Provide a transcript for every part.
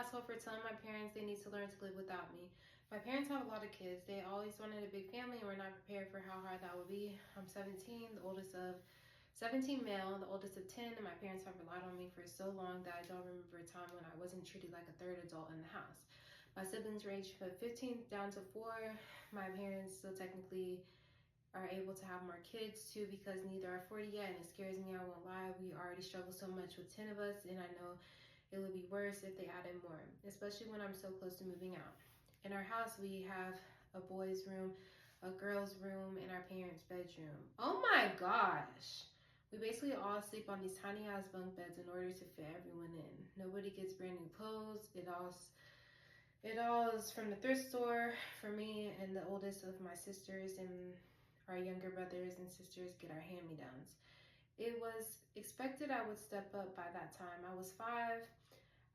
asshole for telling my parents they need to learn to live without me. My parents have a lot of kids. They always wanted a big family and were not prepared for how hard that would be. I'm 17, the oldest of 17 male, the oldest of 10, and my parents have relied on me for so long that I don't remember a time when I wasn't treated like a third adult in the house. My siblings range from 15 down to 4. My parents still technically are able to have more kids too because neither are 40 yet, and it scares me, I won't lie. We already struggle so much with 10 of us, and I know it would be worse if they added more, especially when I'm so close to moving out. In our house, we have a boys' room, a girls' room, and our parents' bedroom. Oh my gosh. We basically all sleep on these tiny ass bunk beds in order to fit everyone in. Nobody gets brand new clothes. It all is from the thrift store for me and the oldest of my sisters, and our younger brothers and sisters get our hand-me-downs. It was expected I would step up by that time. I was 5.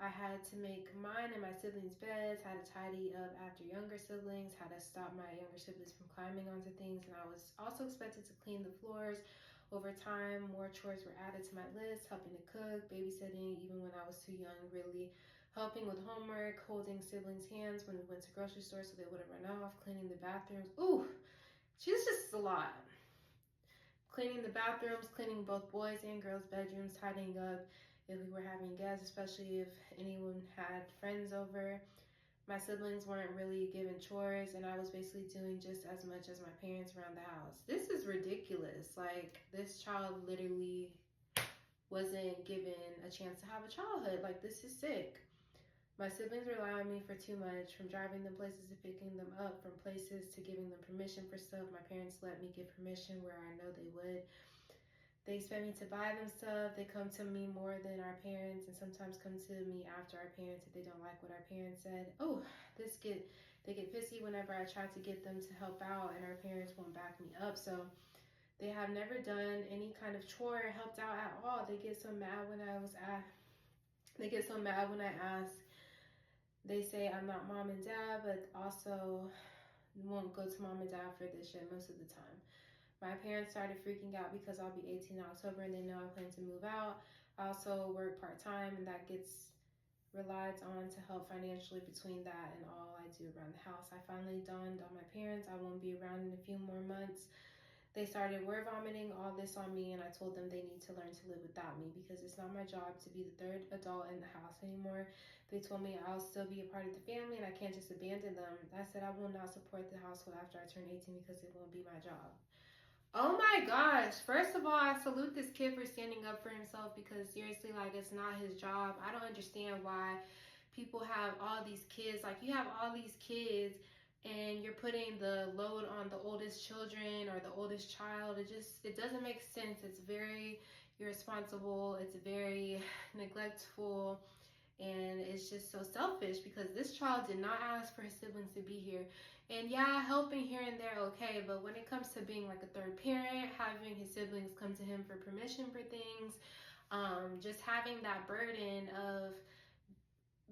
I had to make mine and my siblings' beds, had to tidy up after younger siblings, had to stop my younger siblings from climbing onto things, and I was also expected to clean the floors. Over time, more chores were added to my list, helping to cook, babysitting, even when I was too young, really helping with homework, holding siblings' hands when we went to grocery stores so they wouldn't run off, cleaning the bathrooms. Ooh, she's just a lot. Cleaning the bathrooms, cleaning both boys' and girls' bedrooms, tidying up if we were having guests, especially if anyone had friends over. My siblings weren't really given chores, and I was basically doing just as much as my parents around the house. This is ridiculous. Like, this child literally wasn't given a chance to have a childhood. Like, this is sick. My siblings rely on me for too much, from driving them places to picking them up from places to giving them permission for stuff. My parents let me give permission where I know they would. They expect me to buy them stuff. They come to me more than our parents, and sometimes come to me after our parents if they don't like what our parents said. Oh, they get pissy whenever I try to get them to help out, and our parents won't back me up. So they have never done any kind of chore or helped out at all. They get so mad when I ask. They say I'm not mom and dad, but also won't go to mom and dad for this shit most of the time. My parents started freaking out because I'll be 18 in October and they know I plan to move out. I also work part-time, and that gets relied on to help financially between that and all I do around the house. I finally dawned on my parents I won't be around in a few more months. They started word vomiting all this on me, and I told them they need to learn to live without me because it's not my job to be the third adult in the house anymore. They told me I'll still be a part of the family and I can't just abandon them. I said I will not support the household after I turn 18 because it won't be my job. Oh my gosh. First of all, I salute this kid for standing up for himself because seriously, like, it's not his job. I don't understand why people have all these kids. Like, you have all these kids and you're putting the load on the oldest children or the oldest child. It doesn't make sense. It's very irresponsible. It's very neglectful. And it's just so selfish because this child did not ask for his siblings to be here. And yeah, helping here and there, okay, but when it comes to being like a third parent, having his siblings come to him for permission for things, just having that burden of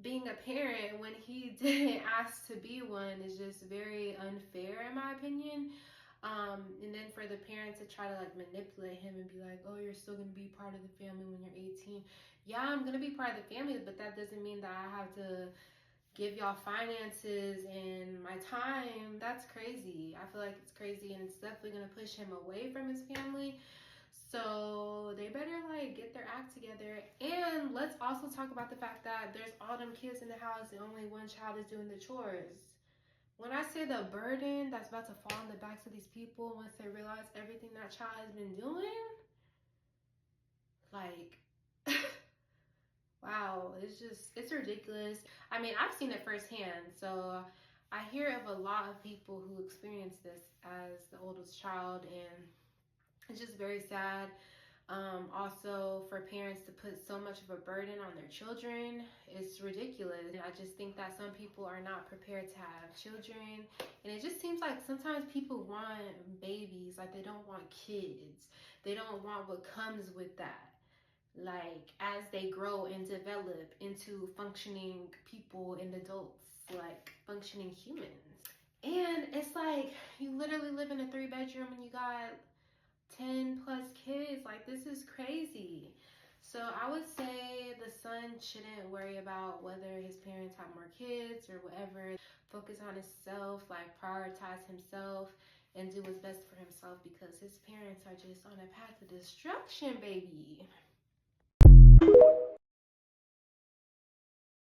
being a parent when he didn't ask to be one is just very unfair in my opinion. And then for the parent to try to like manipulate him and be like, oh, you're still gonna be part of the family when you're 18. Yeah, I'm gonna be part of the family, but that doesn't mean that I have to give y'all finances and my time. That's crazy. I feel like it's crazy, and it's definitely gonna push him away from his family. So they better like get their act together. And let's also talk about the fact that there's all them kids in the house and only one child is doing the chores. When I say the burden that's about to fall on the backs of these people once they realize everything that child has been doing, like, wow, it's ridiculous. I mean, I've seen it firsthand, so I hear of a lot of people who experience this as the oldest child, and it's just very sad. Also, for parents to put so much of a burden on their children, it's ridiculous. I just think that some people are not prepared to have children, and it just seems like sometimes people want babies, like they don't want kids. They don't want what comes with that. Like, as they grow and develop into functioning people and adults, like functioning humans. And it's like, you literally live in a 3-bedroom and you got 10 plus kids. Like, this is crazy. So I would say the son shouldn't worry about whether his parents have more kids or whatever. Focus on himself, like prioritize himself and do what's best for himself, because his parents are just on a path to destruction, baby.